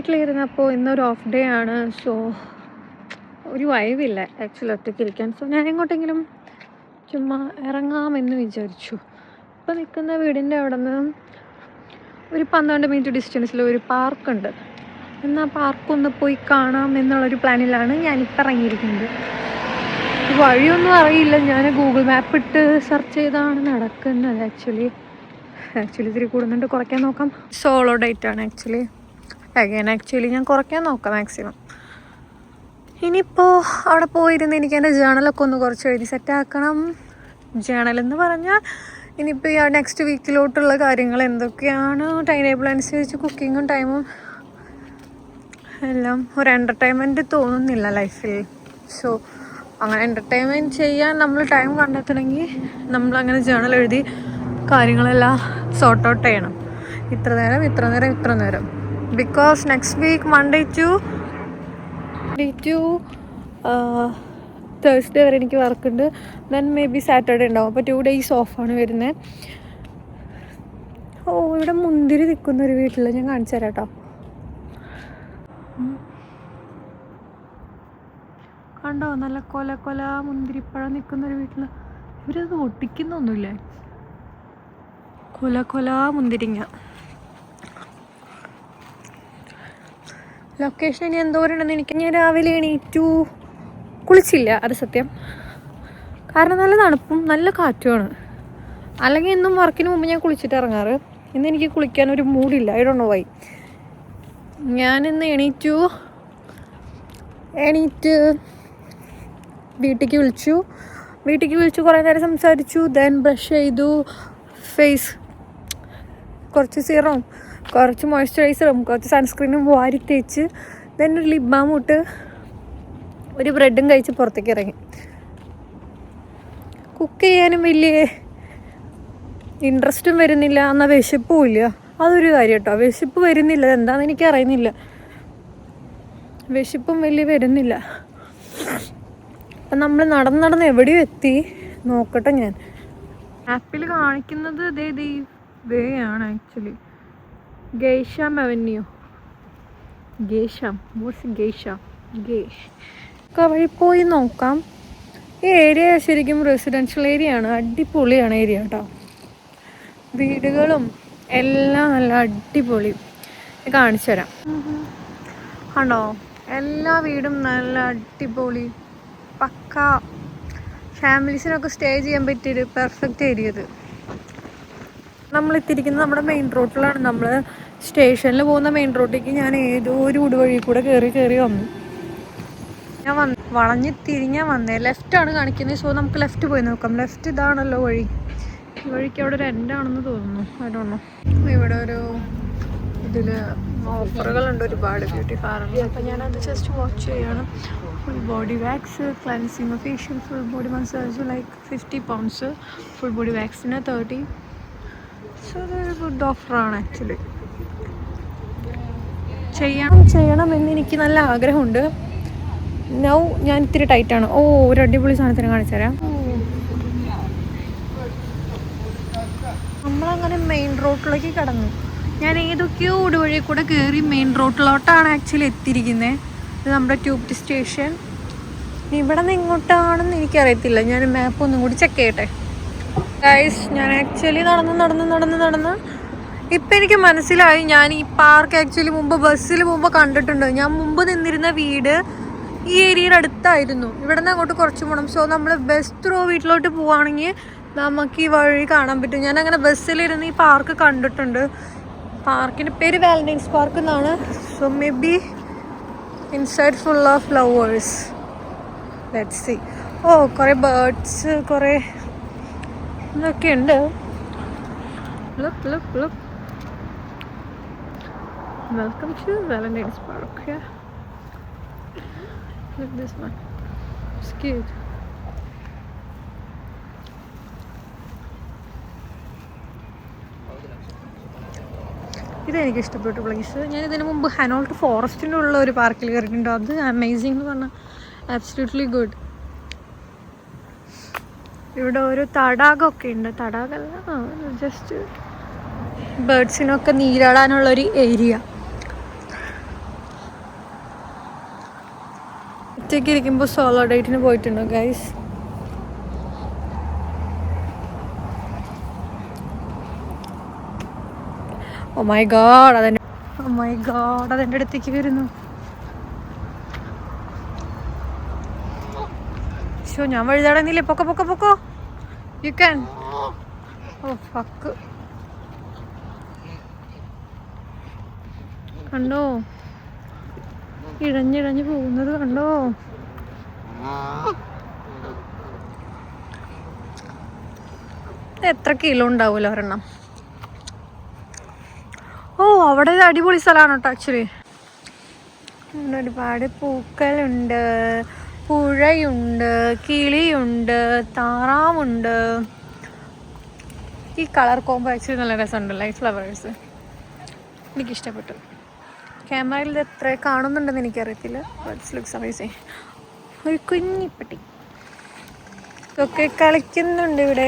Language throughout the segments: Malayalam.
വീട്ടിലിരുന്നപ്പോൾ ഇന്നൊരു ഓഫ് ഡേ ആണ്. സോ ഒരു വൈവില്ല ആക്ച്വലി ഒറ്റയ്ക്കിരിക്കാൻ. സോ ഞാൻ എങ്ങോട്ടെങ്കിലും ചുമ്മാ ഇറങ്ങാമെന്ന് വിചാരിച്ചു. ഇപ്പം നിൽക്കുന്ന വീടിൻ്റെ അവിടെ നിന്ന് ഒരു 12 മിനിറ്റ് ഡിസ്റ്റൻസിൽ ഒരു പാർക്കുണ്ട്. എന്നാൽ പാർക്കൊന്ന് പോയി കാണാം എന്നുള്ളൊരു പ്ലാനിലാണ് ഞാനിപ്പോൾ ഇറങ്ങിയിരിക്കുന്നത്. വഴിയൊന്നും അറിയില്ല. ഞാൻ ഗൂഗിൾ മാപ്പ് ഇട്ട് സെർച്ച് ചെയ്താണ് നടക്കുന്നത്. ആക്ച്വലി ഇത്തിരി കൂടുന്നുണ്ട്. കുറയ്ക്കാൻ നോക്കാം. സോളോ ഡേറ്റ് ആണ് ആക്ച്വലി ഞാൻ കുറയ്ക്കാൻ നോക്കാം മാക്സിമം. ഇനിയിപ്പോൾ അവിടെ പോയിരുന്ന് എനിക്ക് എൻ്റെ ജേണലൊക്കെ ഒന്ന് കുറച്ച് എഴുതി സെറ്റാക്കണം. ജേണലെന്ന് പറഞ്ഞാൽ ഇനിയിപ്പോൾ ഈ നെക്സ്റ്റ് വീക്കിലോട്ടുള്ള കാര്യങ്ങൾ എന്തൊക്കെയാണ്, ടൈം ടേബിൾ അനുസരിച്ച് കുക്കിങ്ങും ടൈമും എല്ലാം ഒരു എൻ്റർടൈൻമെൻറ്റ് തോന്നുന്നില്ല ലൈഫിൽ. സോ അങ്ങനെ എൻ്റർടൈൻമെൻറ്റ് ചെയ്യാൻ നമ്മൾ ടൈം കണ്ടെത്തണമെങ്കിൽ നമ്മളങ്ങനെ ജേണൽ എഴുതി കാര്യങ്ങളെല്ലാം സോർട്ട് ഔട്ട് ചെയ്യണം. ഇത്ര നേരം because next week Monday to Thursday വരെ എനിക്ക് വർക്കുണ്ട്. ദെൻ മേ ബി സാറ്റർഡേ ഉണ്ടാവും. അപ്പോൾ 2 days ഓഫാണ് വരുന്നത്. ഇവിടെ മുന്തിരി നിൽക്കുന്നൊരു വീട്ടിൽ ഞാൻ കാണിച്ചു തരാം കേട്ടോ. കണ്ടോ, നല്ല കൊല മുന്തിരിപ്പഴം നിൽക്കുന്നൊരു വീട്ടിൽ. ഇവരത് ഒട്ടിക്കുന്നൊന്നുമില്ലേ, കൊല മുന്തിരിങ്ങ. ലൊക്കേഷൻ ഇനി എന്തോരുണ്ടെന്ന് എനിക്ക്. ഞാൻ രാവിലെ എണീറ്റു, കുളിച്ചില്ല, അത് സത്യം. കാരണം നല്ല തണുപ്പും നല്ല കാറ്റുമാണ്. അല്ലെങ്കിൽ എന്നും വർക്കിന് മുമ്പ് ഞാൻ കുളിച്ചിട്ട് ഇറങ്ങാറ്. ഇന്ന് എനിക്ക് കുളിക്കാനൊരു മൂഡില്ല. I don't know why. ഞാനിന്ന് എണീറ്റ് വീട്ടിലേക്ക് വിളിച്ചു കുറേ നേരം സംസാരിച്ചു. ദെൻ ബ്രഷ് ചെയ്തു, ഫേസ് കുറച്ച് സീറവും കുറച്ച് മോയ്സ്ചറൈസറും കുറച്ച് സൺസ്ക്രീനും വാരി തേച്ച് ദെൻ ഒരു ലിപ് ബാമും ഇട്ട് ഒരു ബ്രെഡും കഴിച്ച് പുറത്തേക്ക് ഇറങ്ങി. കുക്ക് ചെയ്യാനും വലിയ ഇൻട്രസ്റ്റും വരുന്നില്ല, എന്നാൽ വിശപ്പും ഇല്ല. അതൊരു കാര്യം കേട്ടോ, വിശപ്പ് വരുന്നില്ല. എന്താണെന്ന് എനിക്ക് അറിയുന്നില്ല, വിശപ്പും വലിയ വരുന്നില്ല. അപ്പം നമ്മൾ നടന്ന് എവിടെയും എത്തി. നോക്കട്ടെ, ഞാൻ ആപ്പിൽ കാണിക്കുന്നത് ദേ ആണ് ആക്ച്വലി. ഗേഷാം അവന്യൂ, വഴി പോയി നോക്കാം. ഈ ഏരിയ ശരിക്കും റെസിഡൻഷ്യൽ ഏരിയ ആണ്. അടിപൊളിയാണ് ഏരിയ കേട്ടോ. വീടുകളും എല്ലാം നല്ല അടിപൊളി. കാണിച്ചു തരാം. ആണോ, എല്ലാ വീടും നല്ല അടിപൊളി പക്ക ഫാമിലീസിനൊക്കെ സ്റ്റേ ചെയ്യാൻ പറ്റിയൊരു പെർഫെക്റ്റ് ഏരിയ ഇത്. നമ്മളെത്തിയിരിക്കുന്നത് നമ്മുടെ മെയിൻ റോഡിലാണ്. നമ്മൾ സ്റ്റേഷനിൽ പോകുന്ന മെയിൻ റോഡിലേക്ക് ഞാൻ ഏതോ ഒരു വഴി കൂടെ കയറി വന്നു. ഞാൻ വളഞ്ഞ് തിരിഞ്ഞാൽ വന്നേ. ലെഫ്റ്റാണ് കാണിക്കുന്നത്. സോ നമുക്ക് ലെഫ്റ്റ് പോയി നോക്കാം. ലെഫ്റ്റ് ഇതാണല്ലോ വഴി. ഈ വഴിക്ക് അവിടെ ഒരു എൻഡാണെന്ന് തോന്നുന്നു. അതുകൊണ്ടോ ഇവിടെ ഒരു ഇതിൽ ഓഫറുകളുണ്ട് ഒരുപാട് ബ്യൂട്ടി പാർലർ. അപ്പം ഞാനത് ജസ്റ്റ് വാച്ച് ചെയ്യണം. Full body wax, cleansing, facial, full body massage like £50. Full body വാക്സിന് 30. സോ അതൊരു ഗുഡ് ഓഫറാണ് ആക്ച്വലി. ചെയ്യണമെന്ന് എനിക്ക് നല്ല ആഗ്രഹമുണ്ട്. നൗ ഞാൻ ഇത്തിരി ടൈറ്റാണ്. ഒരു അടിപൊളി സാധനത്തിന് കാണിച്ചു തരാം. നമ്മളങ്ങനെ മെയിൻ റോഡിലേക്ക് കടന്നു. ഞാൻ ഏതൊക്കെയോ വഴി കൂടെ കയറി മെയിൻ റോഡിലോട്ടാണ് ആക്ച്വലി എത്തിയിരിക്കുന്നത്. ഇത് നമ്മുടെ ട്യൂബ് സ്റ്റേഷൻ. ഇവിടെ നിന്ന് ഇങ്ങോട്ടാണെന്ന് എനിക്കറിയത്തില്ല. ഞാൻ മാപ്പ് ഒന്നും കൂടി ചെക്ക് ചെയ്യട്ടെ ഗൈസ്. ഞാൻ ആക്ച്വലി നടന്ന് ഇപ്പം എനിക്ക് മനസ്സിലായി. ഞാൻ ഈ പാർക്ക് ആക്ച്വലി മുമ്പ് ബസ്സിൽ പോകുമ്പോൾ കണ്ടിട്ടുണ്ട്. ഞാൻ മുമ്പ് നിന്നിരുന്ന വീട് ഈ ഏരിയയുടെ അടുത്തായിരുന്നു. ഇവിടെ നിന്ന് അങ്ങോട്ട് കുറച്ച് പോകണം. സോ നമ്മൾ ബസ് ത്രൂ വീട്ടിലോട്ട് പോവുകയാണെങ്കിൽ നമുക്ക് ഈ വഴി കാണാൻ പറ്റും. ഞാൻ അങ്ങനെ ബസ്സിലിരുന്ന് ഈ പാർക്ക് കണ്ടിട്ടുണ്ട്. പാർക്കിൻ്റെ പേര് വാലന്റൈൻസ് പാർക്ക് എന്നാണ്. So maybe inside full of flowers. Let's see. കുറേ ബേർഡ്സ്, കുറേ ഇതൊക്കെ ഉണ്ട്. Look welcome to Valentine's Park. Look this one. It's cute. ഇതെനിക്ക് ഇഷ്ടപ്പെട്ട പ്ലേസ്. ഞാൻ ഇതിന് മുമ്പ് ഹനോൾട്ട് ഫോറസ്റ്റിൻ്റെ ഉള്ള ഒരു പാർക്കിൽ കയറിയിട്ടുണ്ട്. അത് അമേസിംഗ് എന്ന് പറഞ്ഞാൽ ആബ്സല്യൂട്ട്ലി ഗുഡ്. ഇവിടെ ഒരു തടാകമൊക്കെ ഉണ്ട്. തടാകമല്ല, ജസ്റ്റ് ബേർഡ്സിനൊക്കെ നീരാടാനുള്ളൊരു ഏരിയ. ഒറ്റയ്ക്ക് ഇരിക്കുമ്പോൾ സോളോ ഡേറ്റിന് പോയിട്ടുണ്ടോ ഗൈസ്? ഓ മൈ ഗോഡ്, അതെൻ്റെ അടുത്തേക്ക് വരുന്നു. ഷോ, ഞാൻ വഴുതാടുന്നില്ലേ? പൊക്കോ പൊക്കോ പൊക്കോ, യു ക്യാൻ. ഓ ഫക്ക്, കണ്ടോ ഇഴഞ്ഞിഴഞ്ഞ് പോകുന്നത് കണ്ടോ? എത്ര കിലോ ഉണ്ടാവൂല ഒരെണ്ണം. ഓ, അവിടെ അടിപൊളി സ്ഥലമാണ് കേട്ടോ ആക്ച്വലി. ഒരുപാട് പൂക്കളുണ്ട്, പുഴയുണ്ട്, കിളിയുണ്ട്, താറാവുണ്ട്. ഈ കളർ കോംബോ ആക്ച്വലി നല്ല രസമുണ്ട്, ലൈറ്റ് ഫ്ലവേഴ്സ് എനിക്കിഷ്ടപ്പെട്ടു. ക്യാമറയിൽ ഇത് എത്ര കാണുന്നുണ്ടെന്ന് എനിക്കറിയത്തില്ല. Looks amazing. ഒരു കുഞ്ഞിപ്പട്ടി ഒക്കെ കളിക്കുന്നുണ്ട് ഇവിടെ.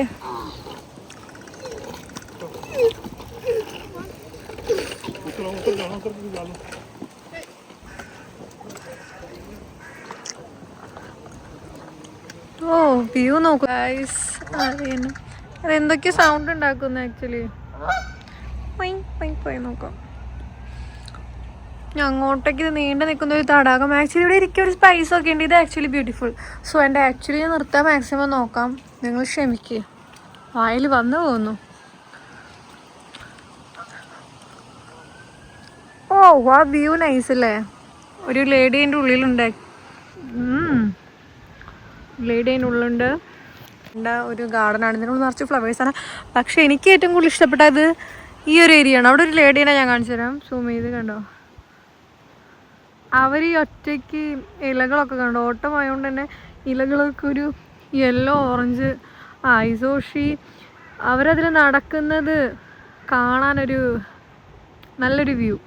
ഓ, വ്യൂ നോക്കൂ ഗൈസ്. അതെന്തൊക്കെ സൗണ്ട് ഉണ്ടാക്കുന്നു ആക്ച്വലി. പോയി നോക്കാം. അങ്ങോട്ടേക്ക് നീണ്ടു നിൽക്കുന്ന ഒരു തടാകം. ആക്ച്വലി ഇവിടെ ഇരിക്കുക ഒരു സ്പൈസ് ഒക്കെ ഉണ്ട്. ഇത് ആക്ച്വലി ബ്യൂട്ടിഫുൾ. സോ എൻ്റെ ആക്ച്വലി നിർത്താൻ മാക്സിമം നോക്കാം. നിങ്ങൾ ക്ഷമിക്കുക, വായിൽ വന്നു പോകുന്നു. ഓ, ആ വ്യൂ നൈസ് അല്ലേ? ഒരു ലേഡി അതിൻ്റെ ഉള്ളിലുണ്ട്. ലേഡി അതിൻ്റെ ഉള്ളുണ്ട്. ഒരു ഗാർഡനാണ്, ഇതിനുള്ളിൽ നിറച്ച് ഫ്ലവേഴ്സാണ്. പക്ഷെ എനിക്ക് ഏറ്റവും കൂടുതൽ ഇഷ്ടപ്പെട്ടത് ഈ ഒരു ഏരിയ ആണ്. അവിടെ ഒരു ലേഡീനെ ഞാൻ കാണിച്ചു തരാം, സൂം ചെയ്ത്. കണ്ടോ, അവർ ഈ ഒറ്റയ്ക്ക് ഇലകളൊക്കെ കണ്ടോ, ഓട്ടമായതുകൊണ്ട് തന്നെ ഇലകളൊക്കെ ഒരു യെല്ലോ ഓറഞ്ച് ഐസോഷി. അവരതിൽ നടക്കുന്നത് കാണാനൊരു നല്ലൊരു വ്യൂ.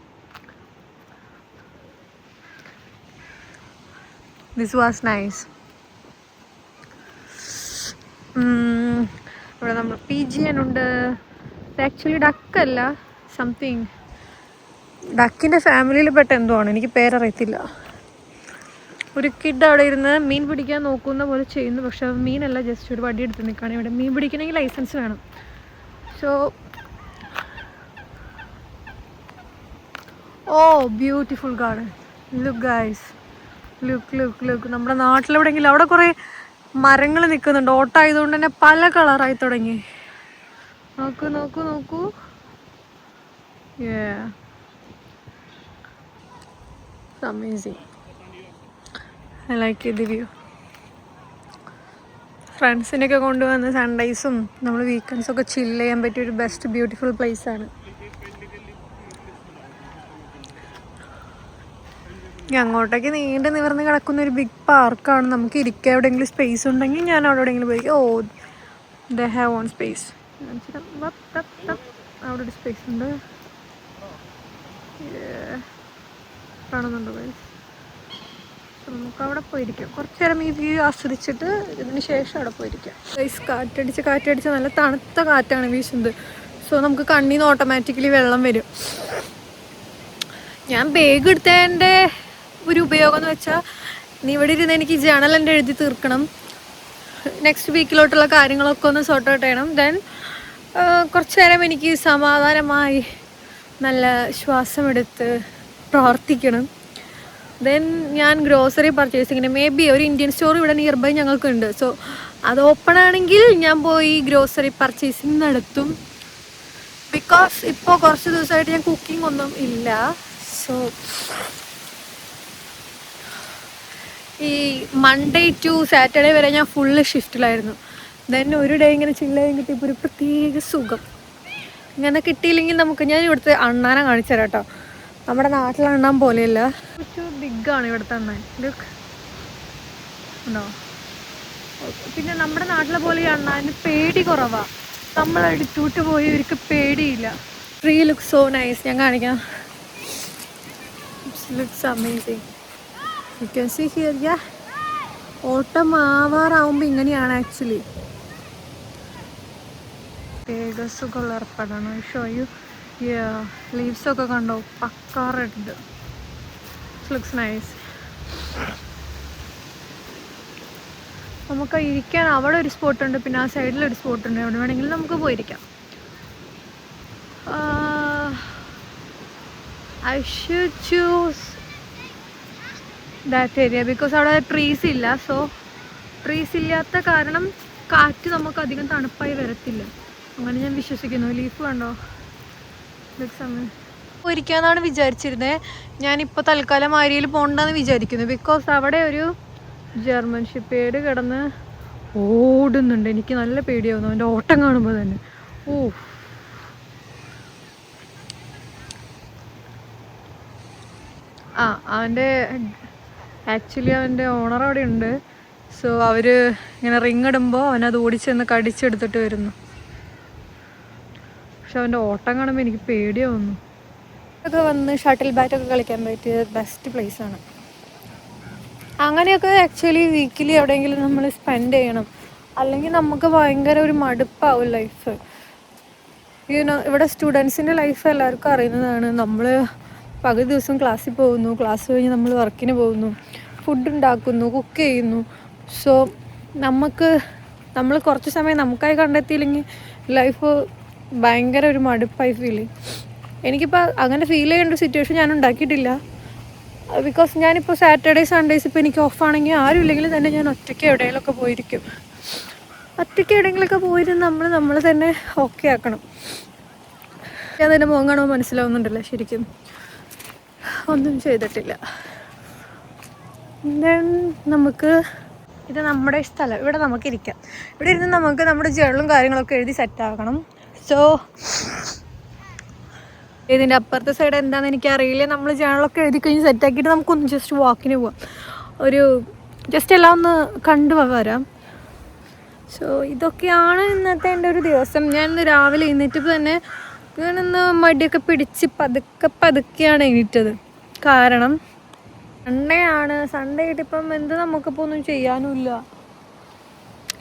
This was nice. ഇവിടെ നമ്മൾ പിജിയൻ ഉണ്ട്. ഇത് ആക്ച്വലി ഡക്കല്ല, സംതിങ് ഡക്കിൻ്റെ ഫാമിലിയിൽ പെട്ട എന്തോ ആണ്, എനിക്ക് പേരറിയത്തില്ല. ഒരു കിഡ് അവിടെ ഇരുന്ന് മീൻ പിടിക്കാൻ നോക്കുന്ന പോലെ ചെയ്യുന്നു. പക്ഷെ മീനല്ല, ജസ്റ്റ് ഒരു വടി എടുത്ത് നിൽക്കുകയാണ്. ഇവിടെ മീൻ പിടിക്കണമെങ്കിൽ ലൈസൻസ് വേണം. So oh, beautiful garden. Look guys, look. നമ്മുടെ നാട്ടിലെവിടെയെങ്കിലും അവിടെ കുറേ മരങ്ങൾ നിൽക്കുന്നുണ്ട്. ഓട്ടായതുകൊണ്ട് തന്നെ പല കളറായി തുടങ്ങി. നോക്കൂ. Amazing. I like the view. ഫ്രണ്ട്സിനൊക്കെ കൊണ്ടുവന്ന് സൺഡേയ്സും നമ്മൾ വീക്കെൻഡ്സൊക്കെ ചില്ല് ചെയ്യാൻ പറ്റിയ ഒരു ബെസ്റ്റ് ബ്യൂട്ടിഫുൾ പ്ലേസാണ്. അങ്ങോട്ടേക്ക് നീണ്ടു നിവർന്ന് കിടക്കുന്ന ഒരു ബിഗ് പാർക്കാണ്. നമുക്ക് ഇരിക്കാൻ എവിടെയെങ്കിലും സ്പേസ് ഉണ്ടെങ്കിൽ ഞാൻ അവിടെ എവിടെയെങ്കിലും പോയി. ഓ, ദേ ഹാവ് ഓൺ സ്പേസ്. അവിടെ ഒരു സ്പേസ് ഉണ്ട്, കാണുന്നുണ്ടോ ഗൈസ്? നമുക്ക് അവിടെ പോയിരിക്കാം കുറച്ച് നേരം, ഈ വ്യൂ ആസ്വദിച്ചിട്ട് ഇതിന് ശേഷം അവിടെ പോയിരിക്കാം. ഗൈസ്, കാറ്റടിച്ച് നല്ല തണുത്ത കാറ്റാണ് വീശുന്നത്. സോ നമുക്ക് കണ്ണിൽ നിന്ന് ഓട്ടോമാറ്റിക്കലി വെള്ളം വരും. ഞാൻ ബാഗ് എടുത്തതിൻ്റെ ഒരു ഉപയോഗം എന്ന് വെച്ചാൽ, നീ ഇവിടെ ഇരുന്ന് എനിക്ക് ജേണൽ എൻ്റെ എഴുതി തീർക്കണം. നെക്സ്റ്റ് വീക്കിലോട്ടുള്ള കാര്യങ്ങളൊക്കെ ഒന്ന് സോർട്ട് ഔട്ട് ചെയ്യണം. ദെൻ കുറച്ച് നേരം എനിക്ക് സമാധാനമായി നല്ല ശ്വാസമെടുത്ത് പ്രാർത്ഥിക്കണം. ദെൻ ഞാൻ ഗ്രോസറി പർച്ചേസിങ്ങിന് മേ ബി ഒരു ഇന്ത്യൻ സ്റ്റോർ ഇവിടെ നിയർ ബൈ ഞങ്ങൾക്കുണ്ട്. സോ അത് ഓപ്പൺ ആണെങ്കിൽ ഞാൻ പോയി ഗ്രോസറി പർച്ചേസിങ് നടത്തും. ബിക്കോസ് ഇപ്പോൾ കുറച്ച് ദിവസമായിട്ട് ഞാൻ കുക്കിംഗ് ഒന്നും ഇല്ല. സോ ഈ മൺഡേ ടു സാറ്റർഡേ വരെ ഞാൻ ഫുള്ള് ഷിഫ്റ്റിലായിരുന്നു. ദെൻ ഒരു ഡേ ഇങ്ങനെ ചില്ലായും കിട്ടിയപ്പോൾ ഒരു പ്രത്യേക സുഖം. ഇങ്ങനെ കിട്ടിയില്ലെങ്കിൽ ഞാൻ ഇവിടുത്തെ അണ്ണാനെ കാണിച്ചു തരാം കേട്ടോ. നമ്മുടെ നാട്ടിലെ അണ്ണാൻ പോലെയല്ല, കുറച്ച് ബിഗാണ് ഇവിടുത്തെ അണ്ണാൻ. ലുക്ക് ഉണ്ടോ? പിന്നെ നമ്മുടെ നാട്ടിലെ പോലെ ഈ അണ്ണാന് പേടി കുറവാണ്. നമ്മൾ എടുത്തോട്ട് പോയി ഇവർക്ക് പേടിയില്ല. Tree look so nice. ഞാൻ കാണിക്കാം. Looks amazing. You can see here. Autumn ആവാറാവുമ്പോൾ ഇങ്ങനെയാണ് ആക്ച്വലി. സുഖമുള്ള ഏർപ്പാടാണ്. ഷോ യു ലീവ്സൊക്കെ കണ്ടോ, പക്കാ റെഡ്. Looks nice. നമുക്ക് ഇരിക്കാൻ അവിടെ ഒരു സ്പോട്ടുണ്ട്, പിന്നെ ആ സൈഡിലൊരു സ്പോട്ടുണ്ട്. എവിടെ വേണമെങ്കിലും നമുക്ക് പോയിരിക്കാം. I should choose that area because അവിടെ ട്രീസ് ഇല്ല. സോ ട്രീസ് ഇല്ലാത്ത കാരണം കാറ്റ് നമുക്ക് അധികം തണുപ്പായി വരത്തില്ല, അങ്ങനെ ഞാൻ വിശ്വസിക്കുന്നു. ലീഫ് കണ്ടോ, സമയം പോയിരിക്കാന്നാണ് വിചാരിച്ചിരുന്നത്. ഞാനിപ്പോൾ തൽക്കാലം ആര്യയിൽ പോകണ്ടെന്ന് വിചാരിക്കുന്നു. ബിക്കോസ് അവിടെ ഒരു ജർമ്മൻ ഷെപ്പേർഡ് കിടന്ന് ഓടുന്നുണ്ട്. എനിക്ക് നല്ല പേടിയാവുന്നു അവൻ്റെ ഓട്ടം കാണുമ്പോൾ തന്നെ. അവൻ്റെ ആക്ച്വലി അവൻ്റെ ഓണർ അവിടെ ഉണ്ട്. സോ അവർ ഇങ്ങനെ റിങ് ഇടുമ്പോൾ അവനത് ഓടിച്ചെന്ന് കടിച്ചെടുത്തിട്ട് വരുന്നു. പക്ഷെ അവൻ്റെ ഓട്ടം കാണുമ്പോൾ എനിക്ക് പേടിയാവുന്നു. ഒക്കെ വന്ന് ഷട്ടിൽ ബാറ്റൊക്കെ കളിക്കാൻ പറ്റിയ ബെസ്റ്റ് പ്ലേസാണ്. അങ്ങനെയൊക്കെ ആക്ച്വലി വീക്കിലി എവിടെയെങ്കിലും നമ്മൾ സ്പെൻഡ് ചെയ്യണം, അല്ലെങ്കിൽ നമുക്ക് ഭയങ്കര ഒരു മടുപ്പാവും ലൈഫ്. ഇവിടെ സ്റ്റുഡൻസിൻ്റെ ലൈഫ് എല്ലാവർക്കും അറിയുന്നതാണ്. നമ്മൾ പകുതി ദിവസം ക്ലാസ്സിൽ പോകുന്നു, ക്ലാസ് കഴിഞ്ഞ് നമ്മൾ വർക്കിന് പോകുന്നു, ഫുഡ് ഉണ്ടാക്കുന്നു, കുക്ക് ചെയ്യുന്നു. സോ നമ്മൾ കുറച്ച് സമയം നമുക്കായി കണ്ടെത്തിയില്ലെങ്കിൽ ലൈഫ് ഭയങ്കര ഒരു മടുപ്പായി ഫീൽ ചെയ്യും. എനിക്കിപ്പോൾ അങ്ങനെ ഫീൽ ചെയ്യേണ്ട ഒരു സിറ്റുവേഷൻ ഞാൻ ഉണ്ടാക്കിയിട്ടില്ല. ബിക്കോസ് ഞാനിപ്പോൾ സാറ്റർഡേ സൺഡേസ് ഇപ്പോൾ എനിക്ക് ഓഫാണെങ്കിൽ ആരും ഇല്ലെങ്കിൽ തന്നെ ഞാൻ ഒറ്റയ്ക്ക് എവിടെയെങ്കിലുമൊക്കെ പോയിരിക്കും. ഒറ്റയ്ക്ക് എവിടെയെങ്കിലുമൊക്കെ പോയിരുന്ന് നമ്മൾ തന്നെ ഓക്കെ ആക്കണം. ഞാൻ തന്നെ മുഖം കാണുമ്പോൾ മനസ്സിലാവുന്നുണ്ടല്ലോ, ശരിക്കും ഒന്നും ചെയ്തിട്ടില്ല. ദെൻ ഇത് നമ്മുടെ സ്ഥലം, ഇവിടെ നമുക്കിരിക്കാം. ഇവിടെ ഇരുന്ന് നമുക്ക് നമ്മുടെ ജേണലും കാര്യങ്ങളൊക്കെ എഴുതി സെറ്റാക്കണം. സോ ഇതിൻ്റെ അപ്പുറത്തെ സൈഡ് എന്താണെന്ന് എനിക്കറിയില്ല. നമ്മൾ ജേണലൊക്കെ എഴുതി കഴിഞ്ഞ് സെറ്റാക്കിയിട്ട് നമുക്കൊന്ന് ജസ്റ്റ് വാക്കിന് പോവാം, ഒരു ജസ്റ്റ് എല്ലാം ഒന്ന് കണ്ടു വരാം. സോ ഇതൊക്കെയാണ് ഇന്നത്തെ എൻ്റെ ഒരു ദിവസം. ഞാൻ ഇന്ന് രാവിലെ എഴുന്നേറ്റപ്പോൾ തന്നെ ഞാനൊന്ന് മടിയൊക്കെ പിടിച്ച് പതുക്കെയാണ് എണീറ്റത്. കാരണം സൺഡേ ആയിട്ടിപ്പം എന്ത് നമുക്കിപ്പോൾ ഒന്നും ചെയ്യാനുമില്ല.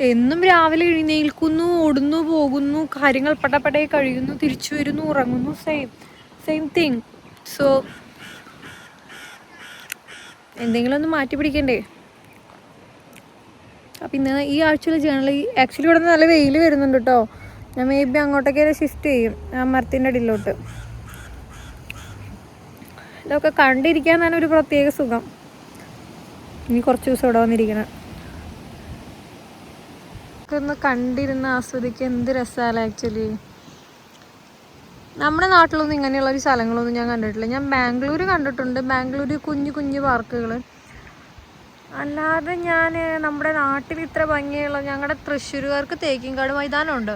എന്നും രാവിലെ എഴുന്നേൽക്കുന്നു, ഓടുന്നു, പോകുന്നു, കാര്യങ്ങൾ പടപടയെ കഴിയുന്നു, തിരിച്ചു വരുന്നു, ഉറങ്ങുന്നു, സെയിം തിങ്. സോ എന്തെങ്കിലും ഒന്ന് മാറ്റി പിടിക്കണ്ടേ? അപ്പം ഇന്ന് ഈ ആഴ്ചയിൽ ജേണൽ ആക്ച്വലി ഇവിടെ നല്ല വെയിൽ വരുന്നുണ്ട് കേട്ടോ. ഞാൻ മേ ബി അങ്ങോട്ടേക്ക് ഷിഫ്റ്റ് ചെയ്യും, ആ മരത്തിൻ്റെ അടിയിലോട്ട്. ഇതൊക്കെ കണ്ടിരിക്കാൻ തന്നെ ഒരു പ്രത്യേക സുഖം. ഇനി കുറച്ച് ദിവസം ഇവിടെ വന്നിരിക്കണം. ഒന്ന് കണ്ടിരുന്ന് ആസ്വദിക്കുക, എന്ത് രസമല്ല. ആക്ച്വലി നമ്മുടെ നാട്ടിലൊന്നും ഇങ്ങനെയുള്ളൊരു സ്ഥലങ്ങളൊന്നും ഞാൻ കണ്ടിട്ടില്ല. ഞാൻ ബാംഗ്ലൂർ കണ്ടിട്ടുണ്ട്, ബാംഗ്ലൂർ കുഞ്ഞു പാർക്കുകൾ. അല്ലാതെ ഞാൻ നമ്മുടെ നാട്ടിൽ ഇത്ര ഭംഗിയുള്ള, ഞങ്ങളുടെ തൃശ്ശൂരുകാർക്ക് തേക്കിൻകാട് മൈതാനമുണ്ട്,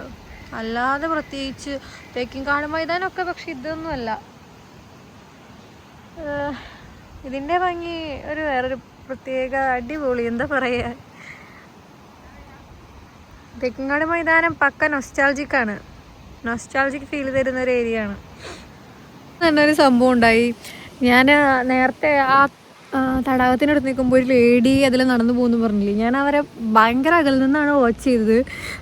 അല്ലാതെ പ്രത്യേകിച്ച് തേക്കിൻകാട് മൈതാനമൊക്കെ. പക്ഷെ ഇതൊന്നുമല്ല, ഇതിൻ്റെ ഭംഗി ഒരു വേറൊരു പ്രത്യേക അടിപൊളി, എന്താ പറയുക. തേക്കിൻകാട് മൈതാനം പക്ക നൊസ്റ്റാൾജിക്കാണ്, നൊസ്റ്റാൾജിക്ക് ഫീൽ തരുന്ന ഒരു ഏരിയ ആണ്. നല്ലൊരു സംഭവം ഉണ്ടായി. ഞാൻ നേരത്തെ ആ തടാകത്തിനടുത്ത് നിൽക്കുമ്പോൾ ഒരു ലേഡി അതിൽ നടന്നു പോകുന്നു പറഞ്ഞില്ലേ, ഞാൻ അവരെ ഭയങ്കര അകലിൽ നിന്നാണ് വാച്ച് ചെയ്തത്.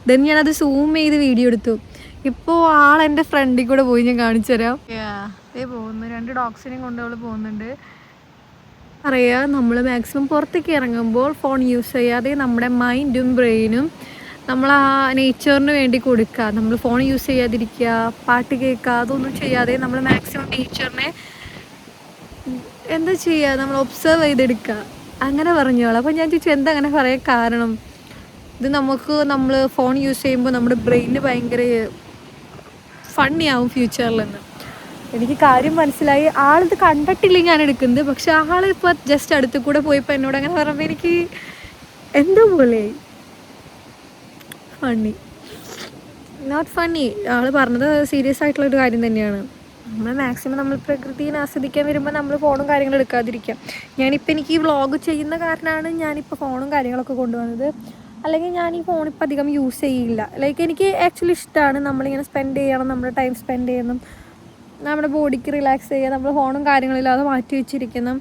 ദെൻ ഞാനത് സൂം ചെയ്ത് വീഡിയോ എടുത്തു. ഇപ്പോൾ ആളെൻ്റെ ഫ്രണ്ടിൽ കൂടെ പോയി, ഞാൻ കാണിച്ചു തരാം. പോകുന്നു, 2 ഡോഗ്സിനെയും കൊണ്ട് അവൾ പോകുന്നുണ്ട്. അറിയാം, നമ്മൾ മാക്സിമം പുറത്തേക്ക് ഇറങ്ങുമ്പോൾ ഫോൺ യൂസ് ചെയ്യാതെ നമ്മുടെ മൈൻഡും ബ്രെയിനും നമ്മൾ ആ നേച്ചറിന് വേണ്ടി കൊടുക്കുക. നമ്മൾ ഫോൺ യൂസ് ചെയ്യാതിരിക്കുക, പാട്ട് കേൾക്കുക, അതൊന്നും ചെയ്യാതെ നമ്മൾ മാക്സിമം നേച്ചറിനെ എന്താ ചെയ്യുക, നമ്മൾ ഒബ്സർവ് ചെയ്തെടുക്കുക. അങ്ങനെ പറഞ്ഞോളാം. അപ്പോൾ ഞാൻ ചോദിച്ചു എന്താ അങ്ങനെ പറയാൻ കാരണം. ഇത് നമ്മൾ ഫോൺ യൂസ് ചെയ്യുമ്പോൾ നമ്മുടെ ബ്രെയിന് ഭയങ്കര ഫണ്ണിയാവും ഫ്യൂച്ചറിലെന്ന്. എനിക്ക് കാര്യം മനസ്സിലായി. ആളിത് കണ്ടിട്ടില്ല ഞാൻ എടുക്കുന്നത്, പക്ഷെ ആളിപ്പോൾ ജസ്റ്റ് അടുത്ത് കൂടെ പോയപ്പോൾ എന്നോട് അങ്ങനെ പറയുമ്പോൾ എനിക്ക് എന്തോ പോലെ ഫണ്ണി, നോട്ട് ഫണ്ണി. ആൾ പറഞ്ഞത് സീരിയസ് ആയിട്ടുള്ളൊരു കാര്യം തന്നെയാണ്. നമ്മൾ മാക്സിമം നമ്മൾ പ്രകൃതിയെ ആസ്വദിക്കാൻ വരുമ്പോൾ നമ്മൾ ഫോണും കാര്യങ്ങളും എടുക്കാതിരിക്കാം. ഞാനിപ്പോൾ എനിക്ക് ഈ വ്ളോഗ് ചെയ്യുന്ന കാരണമാണ് ഞാനിപ്പോൾ ഫോണും കാര്യങ്ങളൊക്കെ കൊണ്ടുവന്നത്. അല്ലെങ്കിൽ ഞാൻ ഈ ഫോണിപ്പോൾ അധികം യൂസ് ചെയ്യില്ല. ലൈക്ക് എനിക്ക് ആക്ച്വലി ഇഷ്ടമാണ് നമ്മളിങ്ങനെ സ്പെൻഡ് ചെയ്യണം, നമ്മുടെ ടൈം സ്പെൻഡ് ചെയ്യണം, നമ്മുടെ ബോഡിക്ക് റിലാക്സ് ചെയ്യുക, നമ്മൾ ഫോണും കാര്യങ്ങളില്ലാതെ മാറ്റി വെച്ചിരിക്കണം.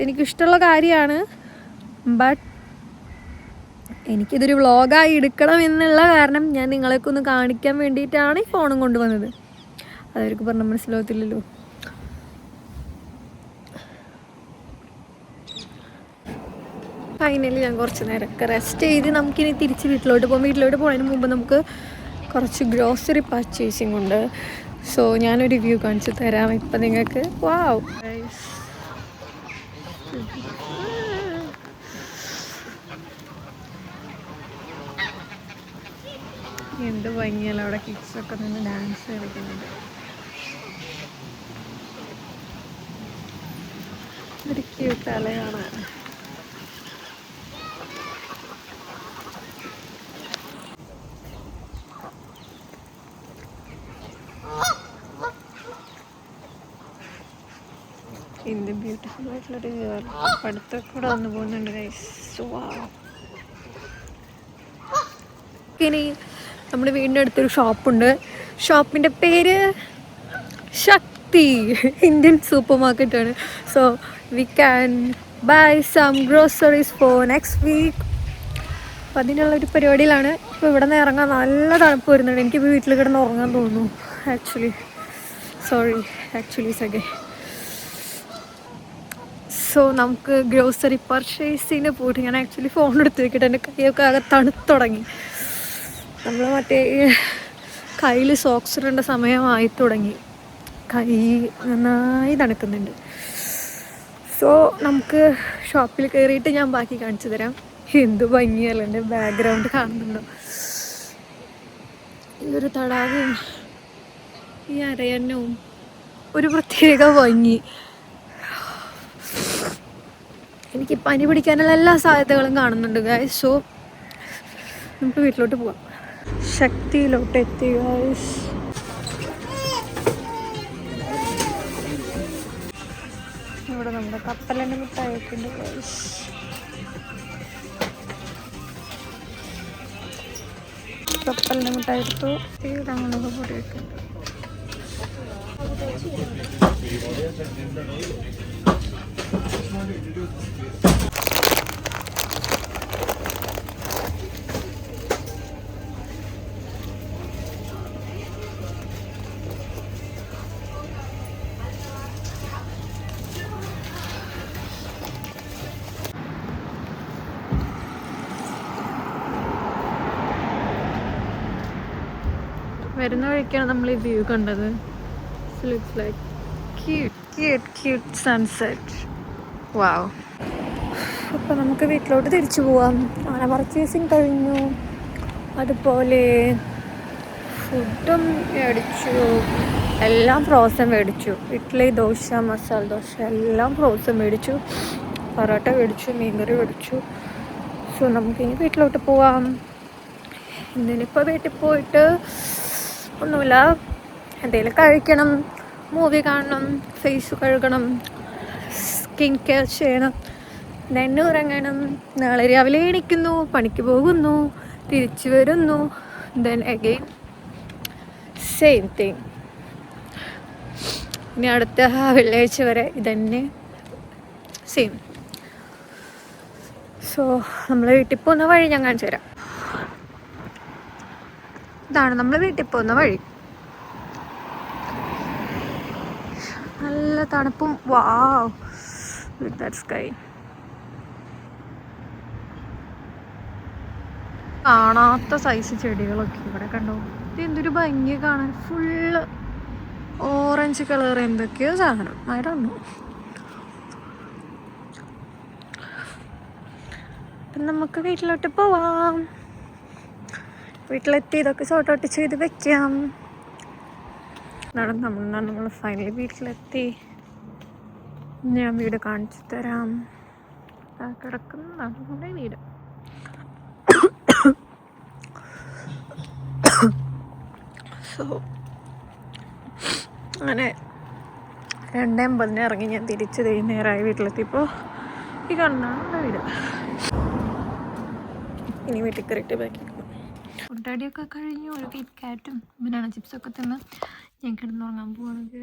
എനിക്കിഷ്ടമുള്ള കാര്യമാണ്. ബട്ട് എനിക്കിതൊരു വ്ളോഗായി എടുക്കണം എന്നുള്ള കാരണം ഞാൻ നിങ്ങളെയൊക്കെ ഒന്ന് കാണിക്കാൻ വേണ്ടിയിട്ടാണ് ഈ ഫോണും കൊണ്ടുവന്നത്. അതവർക്ക് പറഞ്ഞാൽ മനസ്സിലാവത്തില്ലല്ലോ. ഫൈനലി ഞാൻ കുറച്ച് നേരമൊക്കെ റെസ്റ്റ് ചെയ്ത് നമുക്കിനി തിരിച്ച് വീട്ടിലോട്ട് പോകാം. വീട്ടിലോട്ട് പോകുന്നതിന് മുമ്പ് നമുക്ക് കുറച്ച് ഗ്രോസറി പർച്ചേസിങ് ഉണ്ട്. സോ ഞാനൊരു വ്യൂ കാണിച്ചു തരാം ഇപ്പം നിങ്ങൾക്ക്. വാവ്, എന്ത് ഭംഗിയല്ല അവിടെ കിഡ്സൊക്കെ നിന്ന് ഡാൻസ് കളിക്കുന്നുണ്ട്. ഒരു ക്യൂട്ട് അലയാണ്. എന്ത് ബ്യൂട്ടിഫുൾ ആയിട്ടുള്ളൊരു അടുത്തൊക്കെ കൂടെ വന്നു പോകുന്നുണ്ട് ഗൈസ്. ഇനി നമ്മുടെ വീടിൻ്റെ അടുത്തൊരു ഷോപ്പുണ്ട്. ഷോപ്പിൻ്റെ പേര് ശക്തി, ഇന്ത്യൻ സൂപ്പർ മാർക്കറ്റാണ്. So we can buy some groceries for next week. അപ്പം അതിനുള്ളൊരു പരിപാടിയിലാണ്. ഇപ്പോൾ ഇവിടെ നിന്ന് ഇറങ്ങാൻ നല്ല തണുപ്പ് വരുന്നുണ്ട്. എനിക്ക് വീട്ടിൽ കിടന്ന് ഉറങ്ങാൻ തോന്നുന്നു ആക്ച്വലി സഗേ. സോ നമുക്ക് ഗ്രോസറി പർച്ചേസിന് പോയിട്ട് ഞാൻ ആക്ച്വലി ഫോൺ എടുത്ത് വെക്കിട്ട് എൻ്റെ കൈയൊക്കെ ആകെ തണുത്ത് തുടങ്ങി. നമ്മൾ മറ്റേ കയ്യിൽ സോക്സ് ഇടേണ്ട സമയമായി തുടങ്ങി. കൈ നന്നായി തണുക്കുന്നുണ്ട്. സോ നമുക്ക് ഷോപ്പിൽ കയറിയിട്ട് ഞാൻ ബാക്കി കാണിച്ചു തരാം. എന്ത് ഭംഗിയല്ല, എൻ്റെ ബാക്ക്ഗ്രൗണ്ട് കാണുന്നുണ്ടോ? ഈ ഒരു തടാകവും ഈ അരയന്നവും ഒരു പ്രത്യേക ഭംഗി. എനിക്ക് പനി പിടിക്കാനുള്ള എല്ലാ സാധ്യതകളും കാണുന്നുണ്ട് ഗായ്സ്. സോ നമുക്ക് വീട്ടിലോട്ട് പോവാം. ശക്തിയിലോട്ട് എത്തി ഗായ്സ്. ഇവിടെ നമ്മുടെ കപ്പലിൻ്റെ മിഠായിയൊക്കെ ഉണ്ട് ഗായ്സ്. കപ്പലിൻ്റെ മിഠായി എടുത്തു. അങ്ങനെയൊക്കെ പൊടിയൊക്കെ ഉണ്ട്. വരുന്ന വഴിക്കാണ് നമ്മൾ ഈ വ്യൂ കണ്ടത്. Looks like cute sunset. Wow. അപ്പോൾ നമുക്ക് വീട്ടിലോട്ട് തിരിച്ചു പോവാം. അങ്ങനെ പർച്ചേസിങ് കഴിഞ്ഞു. അതുപോലെ ഫുഡും മേടിച്ചു. എല്ലാം ഫ്രോസൺ മേടിച്ചു. ഇഡ്ഡലി, ദോശ, മസാല ദോശ എല്ലാം ഫ്രോസൺ മേടിച്ചു. പൊറോട്ട മേടിച്ചു, മീൻകറി മേടിച്ചു. സോ നമുക്കിനി വീട്ടിലോട്ട് പോവാം. ഇന്നിപ്പോൾ വീട്ടിൽ പോയിട്ട് ഒന്നുമില്ല, എന്തെങ്കിലും കഴിക്കണം, മൂവി കാണണം, ഫേസ് കഴുകണം, സ്കിൻ കെയർ ചെയ്യണം, then ഉറങ്ങണം. നാളെ രാവിലെ എണീക്കുന്നു, പണിക്ക് പോകുന്നു, തിരിച്ചു വരുന്നു, then again സെയിം തിങ്. ഇനി അടുത്ത വെള്ളിയാഴ്ച വരെ ഇതന്നെ സെയിം. സോ നമ്മൾ വീട്ടിൽ പോകുന്ന വഴി ഞാൻ കാണിച്ചു തരാം. ഇതാണ് നമ്മൾ വീട്ടിൽ പോകുന്ന വഴി. നല്ല തണുപ്പും. വാവ്, വിത്ത് ദാറ്റ് സ്കൈ. കാണാത്ത സൈസ് ചെടികളൊക്കെ ഇവിടെ കണ്ടോ. ഇത് എന്തൊരു ഭംഗി കാണാൻ. ഫുള്ള് ഓറഞ്ച് കളർ എന്തൊക്കെയോ സാധനം. I don't know. അപ്പം നമുക്ക് വീട്ടിലോട്ട് പോവാം. വീട്ടിലെത്തി ഇതൊക്കെ സോർട്ട് ഔട്ട് ചെയ്ത് വെക്കാം. നമ്മൾ ഫൈനലി വീട്ടിലെത്തി. ഞാൻ വീട് കാണിച്ചു തരാം. കിടക്കുന്നതാണ് നമ്മുടെ വീട്. സോ അങ്ങനെ 2:50 ഇറങ്ങി ഞാൻ തിരിച്ച് നേരായി വീട്ടിലെത്തിയപ്പോൾ ഈ കാണുന്നതാണ് നമ്മുടെ വീട്. ഇനി വീട്ടിൽ കയറിയിട്ട് ബാക്കി ഫുഡടിയൊക്കെ കഴിഞ്ഞു. ഒരു കിറ്റ് കാറ്റും ബനാന ചിപ്സൊക്കെ തിന്ന് ഞാൻ കിടന്നുറങ്ങാൻ പോകുന്നത്.